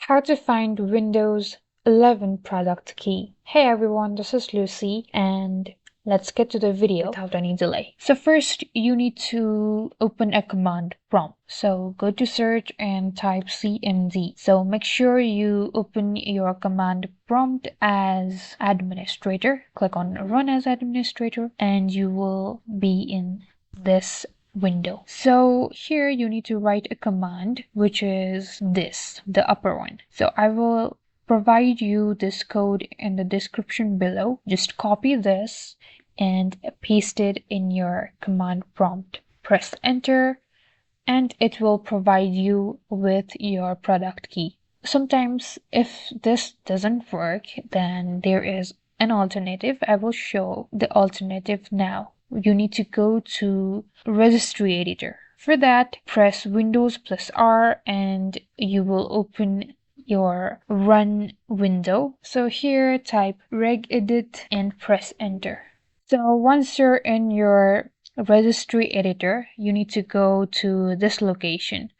How to find Windows 11 product key. Hey everyone, this is Lucy and let's get to the video without any delay. So first you need to open a command prompt. So go to search and type cmd. So make sure you open your command prompt as administrator. Click on run as administrator and you will be in this window. So here you need to write a command, which is this, the upper one. So I will provide you this code in the description below. Just copy this and paste it in your command prompt. Press enter and it will provide you with your product key. Sometimes if this doesn't work, then there is an alternative. I will show the alternative now. You need to go to Registry editor. For that, press Windows plus R and you will open your run window. So here type regedit and press enter. So once you're in your Registry editor, you need to go to this location: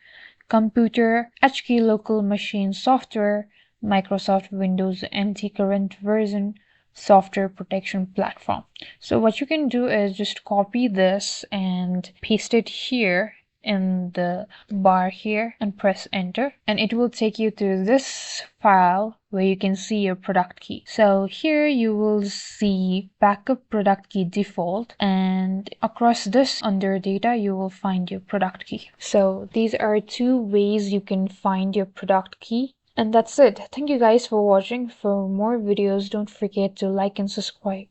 Computer, HK Local Machine Software, Microsoft Windows NT Current Version, Software Protection Platform. So what you can do is just copy this and paste it here in the bar here and press enter, and it will take you to this file where you can see your product key. So here you will see backup product key default, and across this under data you will find your product key. So these are two ways you can find your product key. And that's it. Thank you guys for watching. For more videos, don't forget to like and subscribe.